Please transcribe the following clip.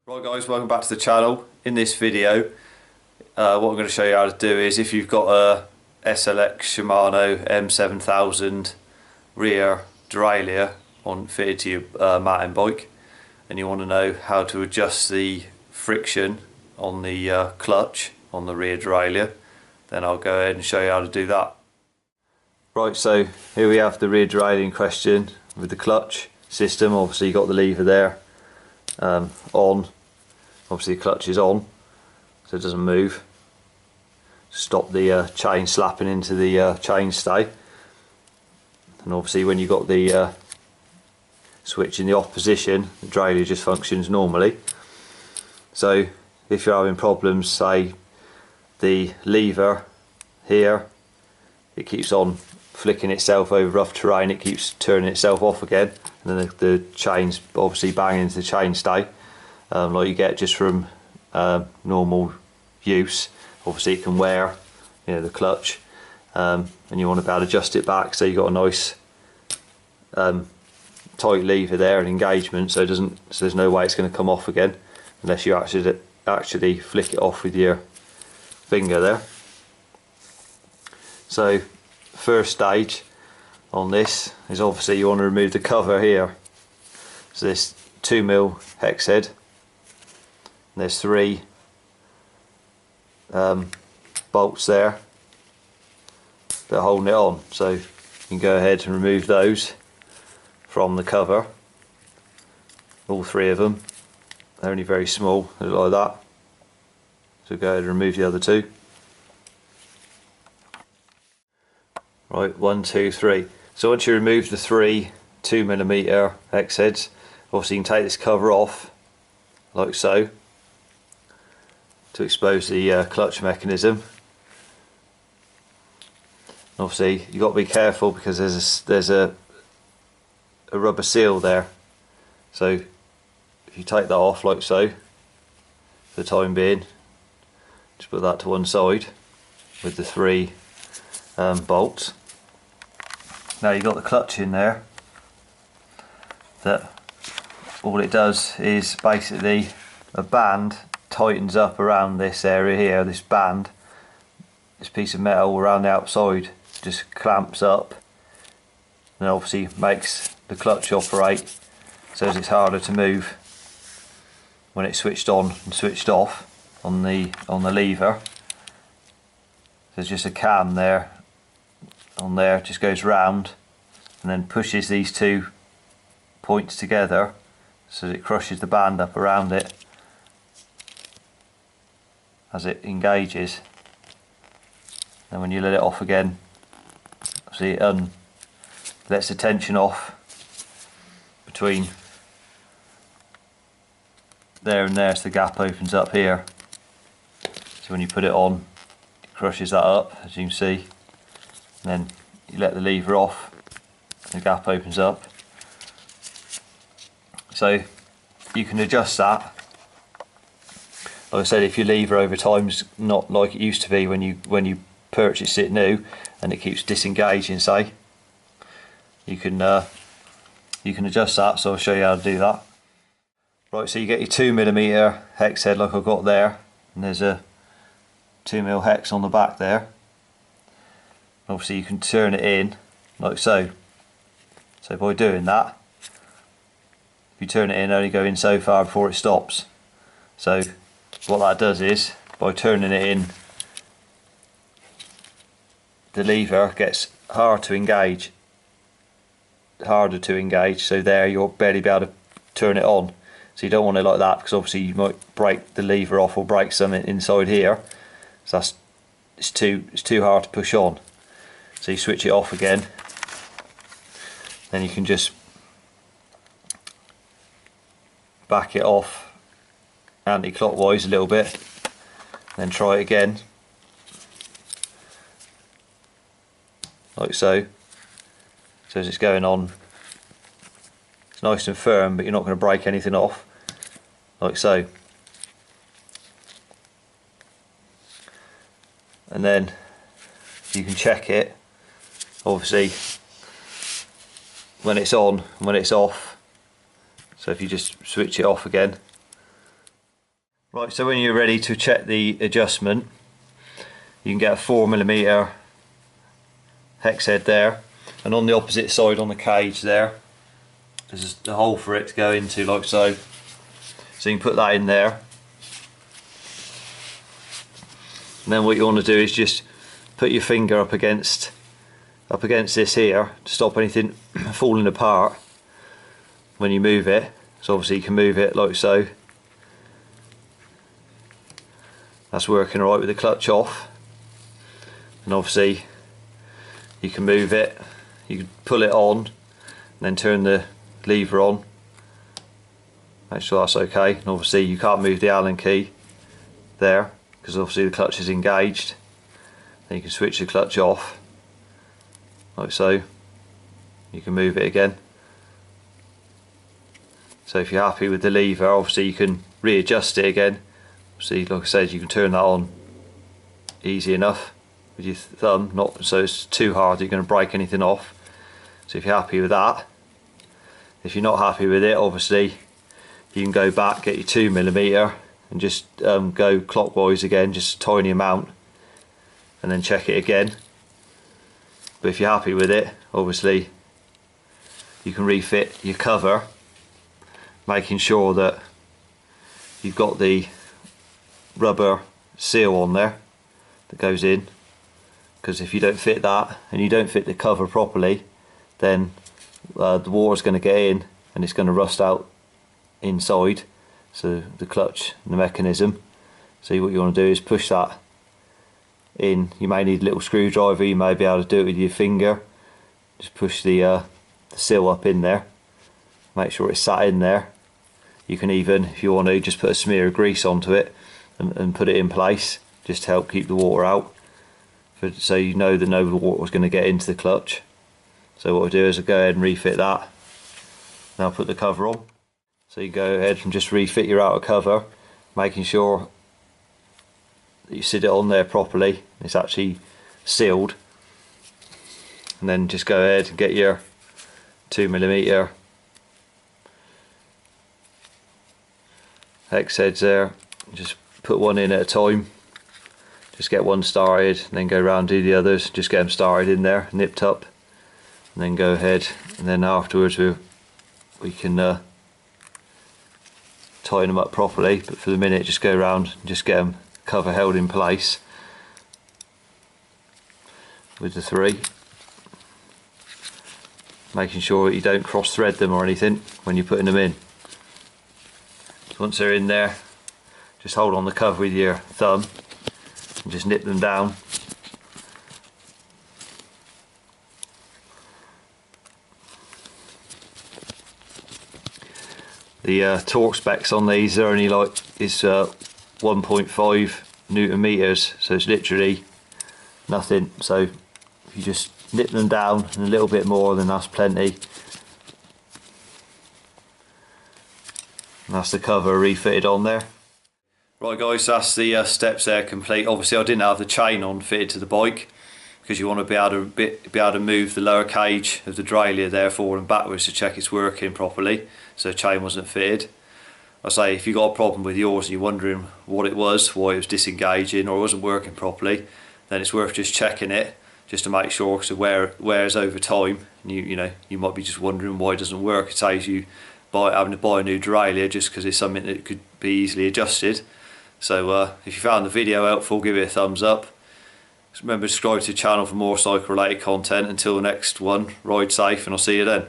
Right guys, welcome back to the channel. In this video what I'm going to show you how to do is, if you've got a SLX Shimano M7000 rear derailleur fitted to your mountain bike, and you want to know how to adjust the friction on the clutch on the rear derailleur, then I'll go ahead and show you how to do that. Right, so here we have the rear derailleur in question with the clutch system. Obviously you've got the lever there on. Obviously the clutch is on, so it doesn't move. Stop the chain slapping into the chainstay. And obviously when you've got the switch in the off position, the derailleur just functions normally. So if you're having problems, say the lever here, it keeps on flicking itself over rough terrain, it keeps turning itself off again, and then the chain's obviously banging into the chainstay. Like you get just from normal use. Obviously it can wear, the clutch, and you want to be able to adjust it back so you've got a nice tight lever there and engagement, so there's no way it's going to come off again unless you actually flick it off with your finger there. So first stage on this is obviously you want to remove the cover here. So this 2mm hex head. There's 3 bolts there that are holding it on, so you can go ahead and remove those from the cover, all 3 of them. They're only very small, they look like that, so go ahead and remove the other 2. Right, 1, 2, 3. So once you remove the 3 2mm hex heads, obviously you can take this cover off like so to expose the clutch mechanism. Obviously you've got to be careful because there's a rubber seal there, so if you take that off like so for the time being, just put that to one side with the 3 bolts. Now you've got the clutch in there, that all it does is basically a band tightens up around this area here, this band, this piece of metal around the outside just clamps up, and obviously makes the clutch operate so as it's harder to move when it's switched on and switched off on the lever. There's just a cam there on there, it just goes round and then pushes these 2 points together so that it crushes the band up around it as it engages. And when you let it off again, see it lets the tension off between there and there, so the gap opens up here. So when you put it on, it crushes that up, as you can see, and then you let the lever off and the gap opens up. So you can adjust that. Like I said, if your lever over time's not like it used to be when you purchase it new and it keeps disengaging, say, you can adjust that. So I'll show you how to do that. Right, so you get your 2mm hex head like I've got there, and there's a 2mm hex on the back there. Obviously you can turn it in like so. So by doing that, if you turn it in, only go in so far before it stops. So what that does is, by turning it in, the lever gets harder to engage, so there you'll barely be able to turn it on. So you don't want it like that, because obviously you might break the lever off or break something inside here, so it's too hard to push on. So you switch it off again, then you can just back it off anti-clockwise a little bit, then try it again like so. So as it's going on, it's nice and firm, but you're not going to break anything off, like so. And then you can check it, obviously, when it's on and when it's off. So if you just switch it off again, Right, so when you're ready to check the adjustment, you can get a 4mm hex head there, and on the opposite side on the cage there, there's a hole for it to go into, like so. So you can put that in there. And then what you want to do is just put your finger up against this here to stop anything falling apart when you move it. So obviously you can move it like so. That's working alright with the clutch off. And obviously you can move it, you can pull it on and then turn the lever on, make sure that's okay. And obviously you can't move the Allen key there because obviously the clutch is engaged. Then you can switch the clutch off like so. You can move it again. So if you're happy with the lever, obviously you can readjust it again. See, like I said, you can turn that on easy enough with your thumb, not so it's too hard that you're going to break anything off. So if you're happy with that, if you're not happy with it, obviously you can go back, get your 2mm and just go clockwise again, just a tiny amount, and then check it again. But if you're happy with it, obviously you can refit your cover, making sure that you've got the rubber seal on there that goes in, because if you don't fit that and you don't fit the cover properly, then the water's going to get in and it's going to rust out inside, so the clutch and the mechanism. So what you want to do is push that in. You may need a little screwdriver, you may be able to do it with your finger. Just push the seal up in there, make sure it's sat in there. You can even, if you want to, just put a smear of grease onto it and put it in place, just to help keep the water out, so you know that no water was going to get into the clutch. So what I'll do is I'll go ahead and refit that. Now put the cover on. So you go ahead and just refit your outer cover, making sure that you sit it on there properly, it's actually sealed. And then just go ahead and get your 2mm hex heads there, just put one in at a time, just get one started and then go around do the others, just get them started in there, nipped up, and then go ahead, and then afterwards we can tighten them up properly. But for the minute, just go around and just get them cover held in place with the three, making sure that you don't cross thread them or anything when you're putting them in. So once they're in there, just hold on the cover with your thumb and just nip them down. The torque specs on these are only like 1.5 Newton meters, so it's literally nothing. So if you just nip them down and a little bit more, then that's plenty. And that's the cover refitted on there. Right guys, that's the steps there complete. Obviously I didn't have the chain on fitted to the bike, because you want to be able to move the lower cage of the derailleur there forward and backwards to check it's working properly, so the chain wasn't fitted. I say, if you got a problem with yours and you're wondering what it was, why it was disengaging or it wasn't working properly, then it's worth just checking it, just to make sure, because it wears over time, and you know you might be just wondering why it doesn't work. It saves you having to buy a new derailleur just because it's something that could be easily adjusted. So if you found the video helpful, give it a thumbs up. Just remember to subscribe to the channel for more cycle related content. Until the next one, ride safe and I'll see you then.